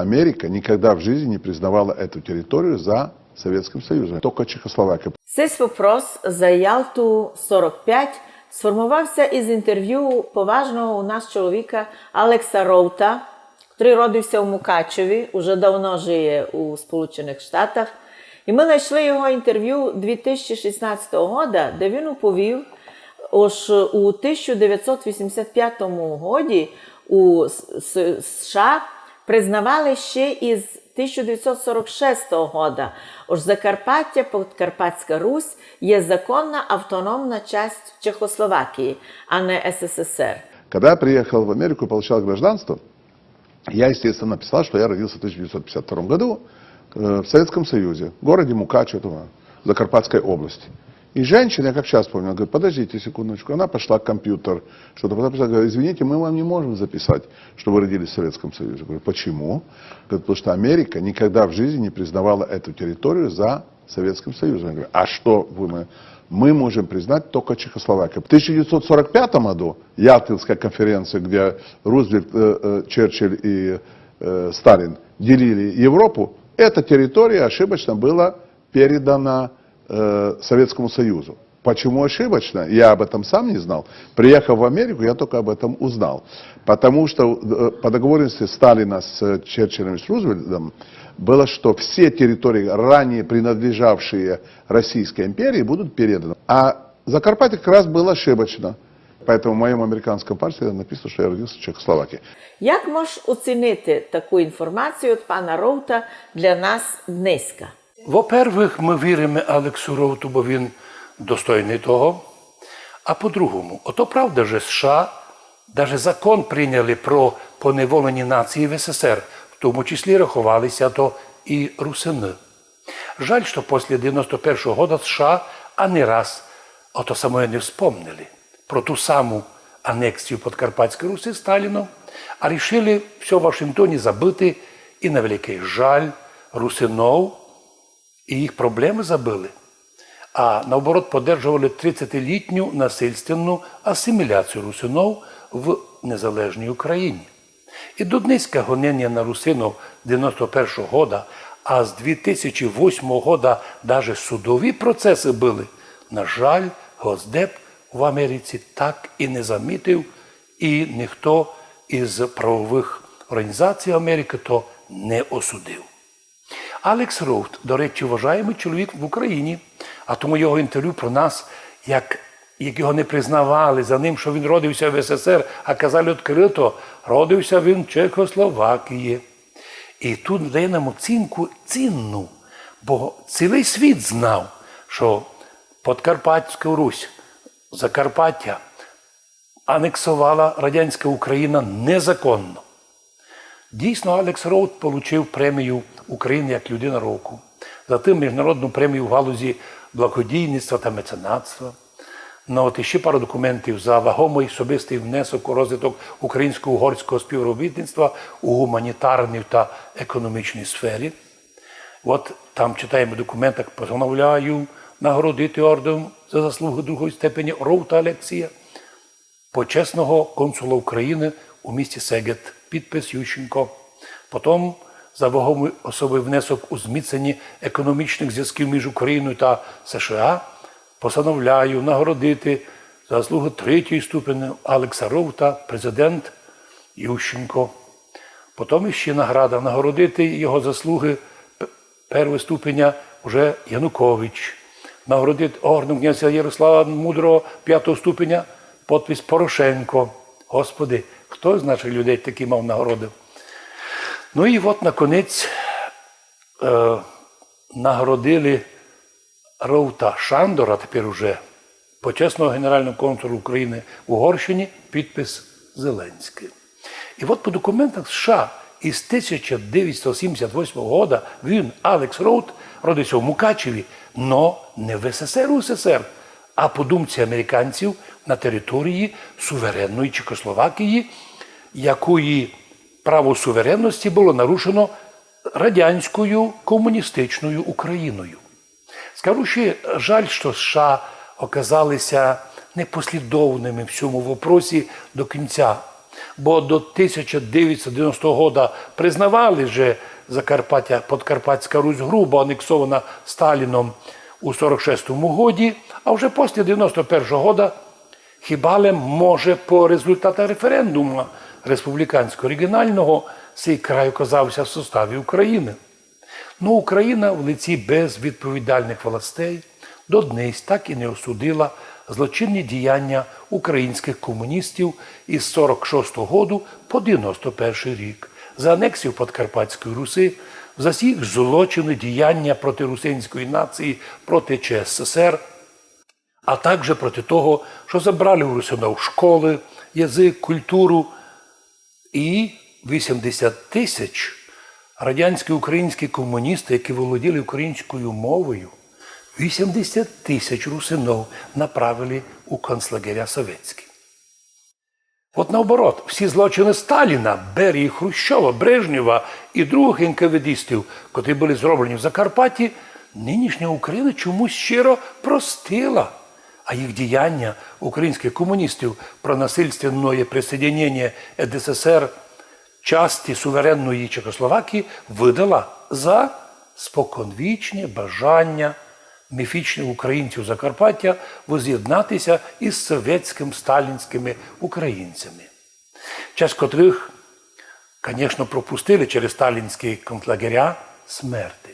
Америка никогда в жизни не признавала эту территорию за Советским Союзом, только Чехословакия. Цей вопрос за Ялту-45 сформувався із інтерв'ю поважного у нас чоловіка Алекса Роута, який родився в Мукачеві, уже давно жиє у Сполучених Штатах. І ми знайшли його інтерв'ю 2016 року, де він оповів, що у 1985 році у США признавали ще із 1946 року, що Закарпаття, Подкарпатська Русь є законна автономна часть Чехословакии, а не СССР. Когда я приехал в Америку и получал гражданство, я, естественно, написал, что я родился в 1952 году в Советском Союзе, в городе Мукачево, Закарпатской области. И женщина, я как сейчас помню, она говорит: подождите секундочку. Она пошла к компьютеру, что-то потом говорит: извините, мы вам не можем записать, что вы родились в Советском Союзе. Я говорю: почему? Говорит: потому что Америка никогда в жизни не признавала эту территорию за Советским Союзом. Я говорю: а что мы можем признать только Чехословакию. В 1945 году, Ялтинская конференция, где Рузвельт, Черчилль и Сталин делили Европу, эта территория ошибочно была передана Советскому Союзу. Почему ошибочно? Я об этом сам не знал. Приехав в Америку, я только об этом узнал. Потому что по договоренности Сталина с Черчиллем и с Рузвельтом было, что все территории, ранее принадлежавшие Российской империи, будут переданы. А Закарпатье как раз было ошибочно. Поэтому в моем американском паспорте написано, что я родился в Чехословакии. Як можеш оцінити таку інформацію від пана Роута для нас днеска? Во-первых, ми віримо Алексу Роуту, бо він достойний того. А по-другому, ото правда же США навіть закон прийняли про поневолені нації в СССР, в тому числі рахувалися то і русини. Жаль, що після 91-го року США ані раз ото самое не вспомнили про ту саму анексію Подкарпатської Русі Сталіном, а рішили все в Вашингтоні забити і на великий жаль русинов і їх проблеми забили. А наоборот подержували 30-літню насильственну асиміляцію русинов в незалежній Україні. І до днеска гонення на русинов 91-го року, а з 2008 року навіть судові процеси були. На жаль, Госдеп в Америці так і не замітив, і ніхто із правових організацій Америки то не осудив. Алекс Роут, до речі, вважаємий чоловік в Україні, а тому його інтерв'ю про нас, як його не признавали за ним, що він родився в СССР, а казали відкрито, родився він в Чехословакії. І тут дає нам оцінку цінну, бо цілий світ знав, що Подкарпатську Русь, Закарпаття анексувала радянська Україна незаконно. Дійсно, Алекс Роут отримав премію України як людина року, затим міжнародну премію в галузі благодійництва та меценатства. Ну, от ще пару документів за вагомий особистий внесок у розвиток українсько-угорського співробітництва у гуманітарній та економічній сфері. От там читаємо в документах: постановляю нагородити орденом за заслуги другої степені Роута Алексія, почесного консула України у місті Сегет, підпис Ющенко. Потім за вагомий особий внесок у зміцненні економічних зв'язків між Україною та США постановляю нагородити за заслуги третьої ступені Алекса Роута, президент Ющенко. Потім ще награда нагородити його заслуги першого ступеня вже Янукович. Нагородити орденом князя Ярослава Мудрого п'ятого ступеня підпис Порошенко. Господи, хто з наших людей такі мав нагороди? Ну і от, наконець, нагородили Роута Шандора, тепер уже почесного генерального консула України в Угорщині, підпис Зеленський. І от по документах США із 1978 року він, Алекс Роут, родився в Мукачеві, но не в СССР у СССР, а по думці американців на території суверенної Чехословакії, якої право суверенності було нарушено радянською комуністичною Україною. Скажу ще, жаль, що США оказалися непослідовними в цьому вопросі до кінця. Бо до 1990 року признавали, що Закарпаття, Подкарпатська Русь грубо анексована Сталіном у 46-му році, а вже після 91-го року хіба ли може по результатах референдуму республіканського регіонального цей край оказався в составі України. Ну, Україна в лиці безвідповідальних властей до днес так і не осудила злочинні діяння українських комуністів із 46-го року по 91 рік за анексію Подкарпатської Руси, за всі злочини діяння проти русинської нації, проти ЧССР, а також проти того, що забрали у русинів школи, язик, культуру і 80 тисяч радянські українські комуністи, які володіли українською мовою, 80 тисяч русинів направили у концлагеря совєтські. От наоборот, всі злочини Сталіна, Берії, Хрущова, Брежнєва і других НКВДістів, котрі були зроблені в Закарпатті, нинішня Україна чомусь щиро простила. А їх діяння українських комуністів про насильственне присоединення СССР часті суверенної Чехословакії видала за споконвічне бажання міфічних українців Закарпаття воз'єднатися із совєтськими сталінськими українцями, часть котрих, звісно, пропустили через сталінські концлагеря смерти.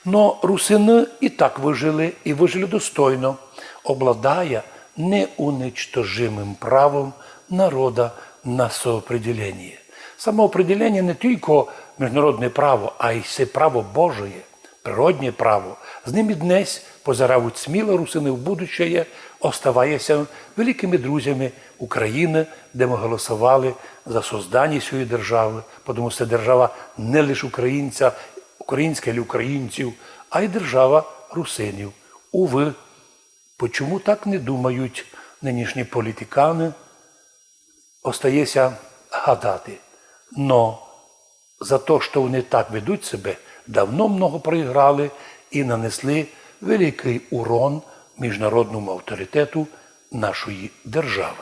Но русини і так вижили, і вижили достойно, обладая неуничтожимим правом народа на самоопределение. Самоопределение не тільки міжнародне право, а й все право Божє, природнє право. З ними днес позирають сміло русини в будущее, оставаяся великими друзями України, де ми голосували за создання цієї держави, тому що це держава не лише українська для українців, а й держава русинів. Уви, чому так не думають нинішні політикани, остається гадати. Но за те, що вони так ведуть себе, давно много проіграли і нанесли великий урон міжнародному авторитету нашої держави.